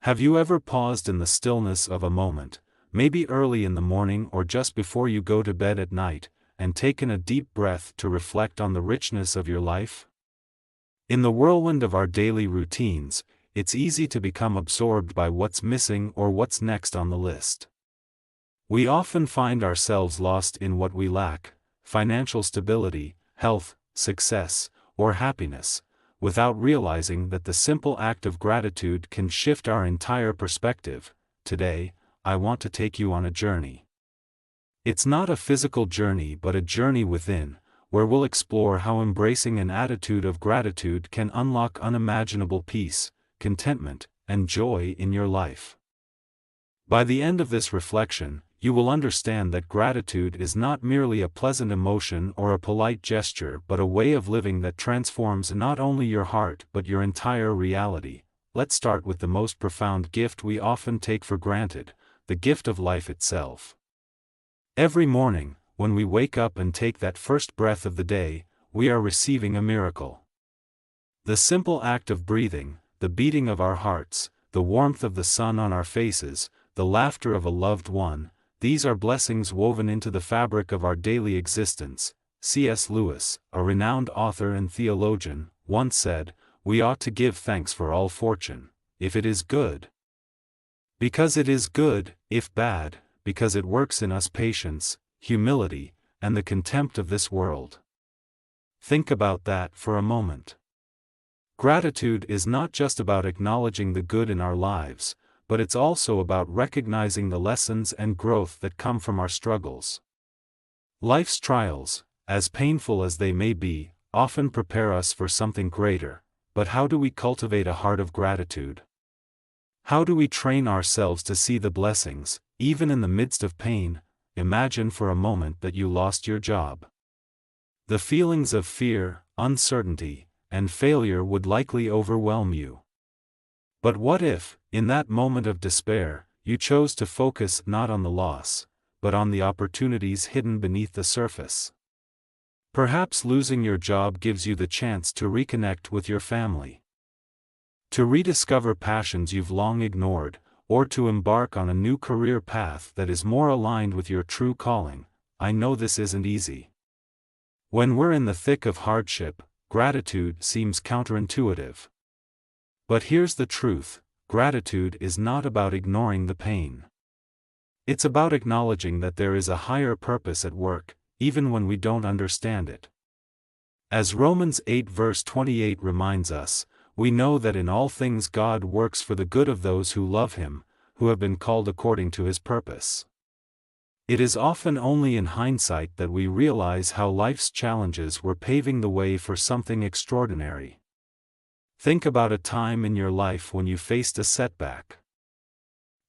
Have you ever paused in the stillness of a moment, maybe early in the morning or just before you go to bed at night, and taken a deep breath to reflect on the richness of your life? In the whirlwind of our daily routines, it's easy to become absorbed by what's missing or what's next on the list. We often find ourselves lost in what we lack: financial stability, health, success, or happiness, without realizing that the simple act of gratitude can shift our entire perspective. Today, I want to take you on a journey. It's not a physical journey but a journey within, where we'll explore how embracing an attitude of gratitude can unlock unimaginable peace, contentment, and joy in your life. By the end of this reflection, you will understand that gratitude is not merely a pleasant emotion or a polite gesture but a way of living that transforms not only your heart but your entire reality. Let's start with the most profound gift we often take for granted: the gift of life itself. Every morning, when we wake up and take that first breath of the day, we are receiving a miracle. The simple act of breathing, the beating of our hearts, the warmth of the sun on our faces, the laughter of a loved one, these are blessings woven into the fabric of our daily existence. C.S. Lewis, a renowned author and theologian, once said, "We ought to give thanks for all fortune, if it is good. Because it is good; if bad, because it works in us patience, humility, and the contempt of this world." Think about that for a moment. Gratitude is not just about acknowledging the good in our lives, but it's also about recognizing the lessons and growth that come from our struggles. Life's trials, as painful as they may be, often prepare us for something greater. But how do we cultivate a heart of gratitude? How do we train ourselves to see the blessings, even in the midst of pain? Imagine for a moment that you lost your job. The feelings of fear, uncertainty, and failure would likely overwhelm you. But what if, in that moment of despair, you chose to focus not on the loss, but on the opportunities hidden beneath the surface? Perhaps losing your job gives you the chance to reconnect with your family, to rediscover passions you've long ignored, or to embark on a new career path that is more aligned with your true calling. I know this isn't easy. When we're in the thick of hardship, gratitude seems counterintuitive. But here's the truth: gratitude is not about ignoring the pain. It's about acknowledging that there is a higher purpose at work, even when we don't understand it. As Romans 8 verse 28 reminds us, we know that in all things God works for the good of those who love Him, who have been called according to His purpose. It is often only in hindsight that we realize how life's challenges were paving the way for something extraordinary. Think about a time in your life when you faced a setback,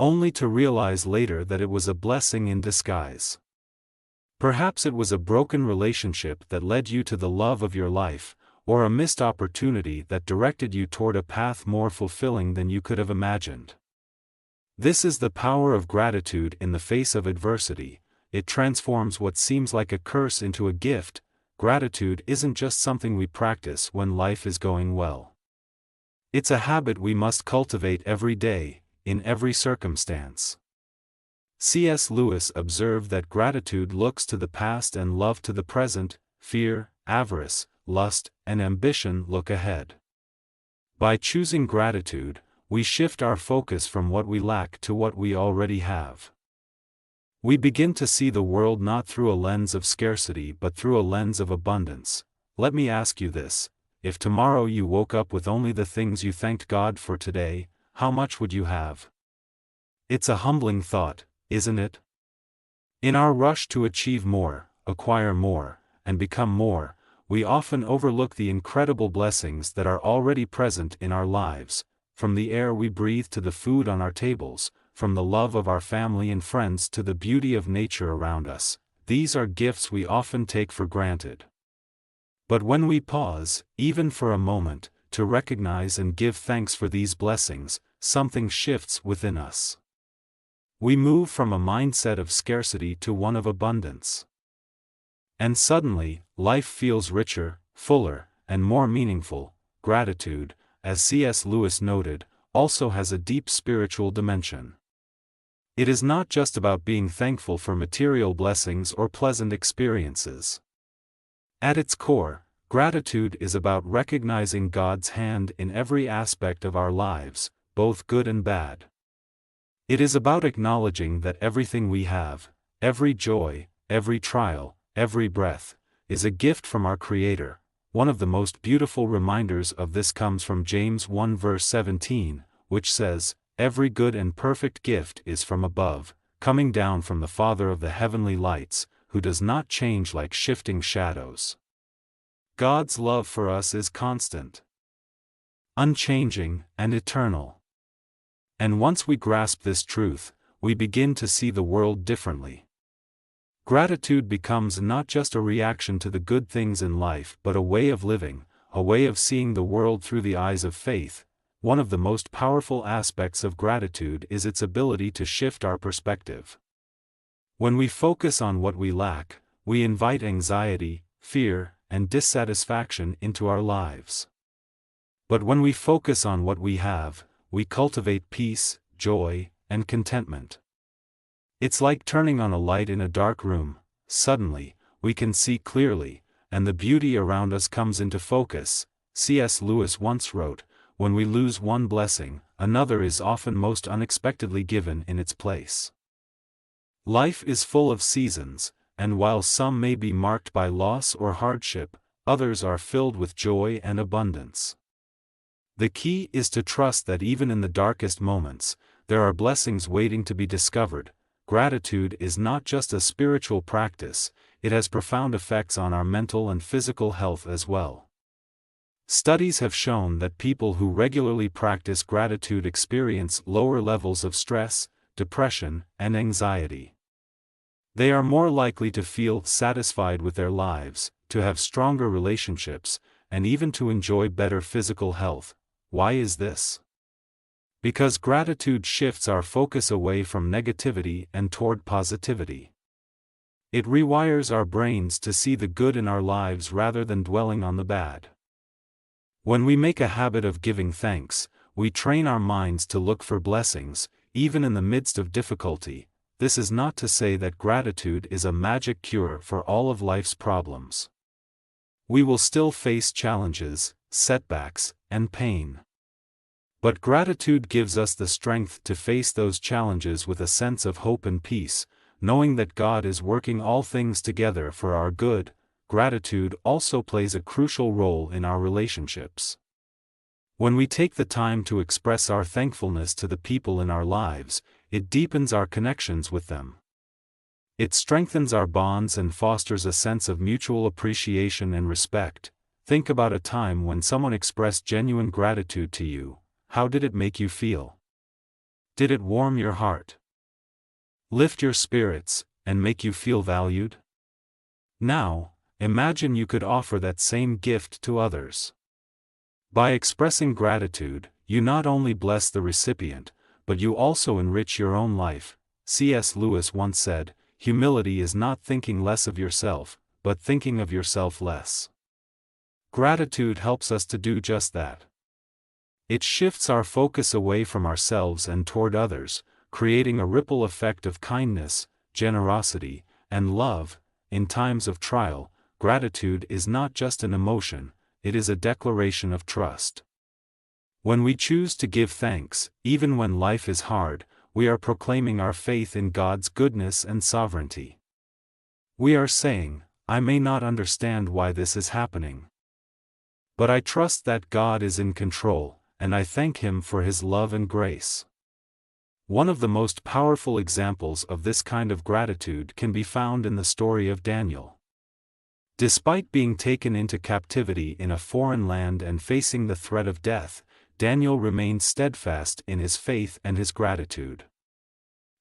only to realize later that it was a blessing in disguise. Perhaps it was a broken relationship that led you to the love of your life, or a missed opportunity that directed you toward a path more fulfilling than you could have imagined. This is the power of gratitude in the face of adversity. It transforms what seems like a curse into a gift. Gratitude isn't just something we practice when life is going well. It's a habit we must cultivate every day, in every circumstance. C.S. Lewis observed that gratitude looks to the past and love to the present. Fear, avarice, lust, and ambition look ahead. By choosing gratitude, we shift our focus from what we lack to what we already have. We begin to see the world not through a lens of scarcity but through a lens of abundance. Let me ask you this: if tomorrow you woke up with only the things you thanked God for today, how much would you have? It's a humbling thought, isn't it? In our rush to achieve more, acquire more, and become more, we often overlook the incredible blessings that are already present in our lives, from the air we breathe to the food on our tables, from the love of our family and friends to the beauty of nature around us. These are gifts we often take for granted. But when we pause, even for a moment, to recognize and give thanks for these blessings, something shifts within us. We move from a mindset of scarcity to one of abundance. And suddenly, life feels richer, fuller, and more meaningful. Gratitude, as C.S. Lewis noted, also has a deep spiritual dimension. It is not just about being thankful for material blessings or pleasant experiences. At its core, gratitude is about recognizing God's hand in every aspect of our lives, both good and bad. It is about acknowledging that everything we have, every joy, every trial, every breath, is a gift from our Creator. One of the most beautiful reminders of this comes from James 1 verse 17, which says, "Every good and perfect gift is from above, coming down from the Father of the heavenly lights, who does not change like shifting shadows." God's love for us is constant, unchanging, and eternal. And once we grasp this truth, we begin to see the world differently. Gratitude becomes not just a reaction to the good things in life but a way of living, a way of seeing the world through the eyes of faith. One of the most powerful aspects of gratitude is its ability to shift our perspective. When we focus on what we lack, we invite anxiety, fear, and dissatisfaction into our lives. But when we focus on what we have, we cultivate peace, joy, and contentment. It's like turning on a light in a dark room. Suddenly, we can see clearly, and the beauty around us comes into focus. C.S. Lewis once wrote, "When we lose one blessing, another is often most unexpectedly given in its place." Life is full of seasons, and while some may be marked by loss or hardship, others are filled with joy and abundance. The key is to trust that even in the darkest moments, there are blessings waiting to be discovered. Gratitude is not just a spiritual practice, it has profound effects on our mental and physical health as well. Studies have shown that people who regularly practice gratitude experience lower levels of stress, depression, and anxiety. They are more likely to feel satisfied with their lives, to have stronger relationships, and even to enjoy better physical health. Why is this? Because gratitude shifts our focus away from negativity and toward positivity. It rewires our brains to see the good in our lives rather than dwelling on the bad. When we make a habit of giving thanks, we train our minds to look for blessings, even in the midst of difficulty. This is not to say that gratitude is a magic cure for all of life's problems. We will still face challenges, setbacks, and pain. But gratitude gives us the strength to face those challenges with a sense of hope and peace, knowing that God is working all things together for our good. Gratitude also plays a crucial role in our relationships. When we take the time to express our thankfulness to the people in our lives, it deepens our connections with them. It strengthens our bonds and fosters a sense of mutual appreciation and respect. Think about a time when someone expressed genuine gratitude to you. How did it make you feel? Did it warm your heart, lift your spirits, and make you feel valued? Now, imagine you could offer that same gift to others. By expressing gratitude, you not only bless the recipient, but you also enrich your own life. C.S. Lewis once said, "Humility is not thinking less of yourself, but thinking of yourself less." Gratitude helps us to do just that. It shifts our focus away from ourselves and toward others, creating a ripple effect of kindness, generosity, and love. In times of trial, gratitude is not just an emotion, it is a declaration of trust. When we choose to give thanks, even when life is hard, we are proclaiming our faith in God's goodness and sovereignty. We are saying, "I may not understand why this is happening, but I trust that God is in control, and I thank Him for His love and grace." One of the most powerful examples of this kind of gratitude can be found in the story of Daniel. Despite being taken into captivity in a foreign land and facing the threat of death, Daniel remained steadfast in his faith and his gratitude.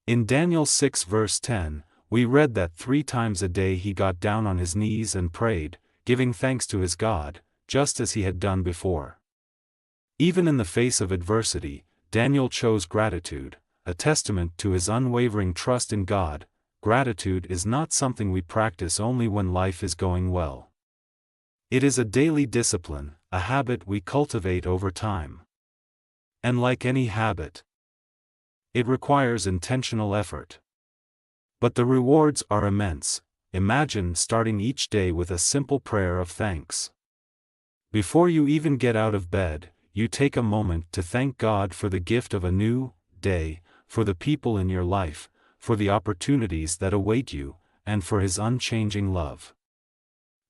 In Daniel 6 verse 10, we read that 3 times a day he got down on his knees and prayed, giving thanks to his God, just as he had done before. Even in the face of adversity, Daniel chose gratitude, a testament to his unwavering trust in God. Gratitude is not something we practice only when life is going well. It is a daily discipline, a habit we cultivate over time. And like any habit, it requires intentional effort. But the rewards are immense. Imagine starting each day with a simple prayer of thanks. Before you even get out of bed, you take a moment to thank God for the gift of a new day, for the people in your life, for the opportunities that await you, and for His unchanging love.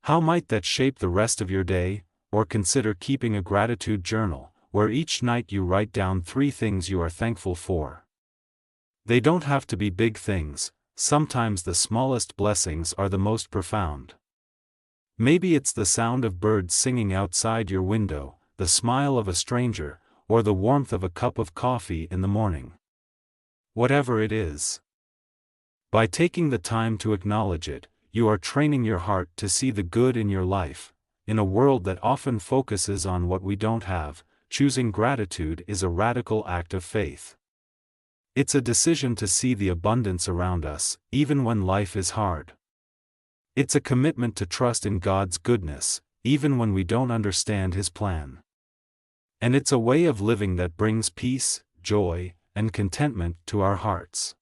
How might that shape the rest of your day? Or consider keeping a gratitude journal, where each night you write down 3 things you are thankful for. They don't have to be big things. Sometimes the smallest blessings are the most profound. Maybe it's the sound of birds singing outside your window, the smile of a stranger, or the warmth of a cup of coffee in the morning. Whatever it is. By taking the time to acknowledge it, you are training your heart to see the good in your life. In a world that often focuses on what we don't have, choosing gratitude is a radical act of faith. It's a decision to see the abundance around us, even when life is hard. It's a commitment to trust in God's goodness, even when we don't understand His plan. And it's a way of living that brings peace, joy, and contentment to our hearts.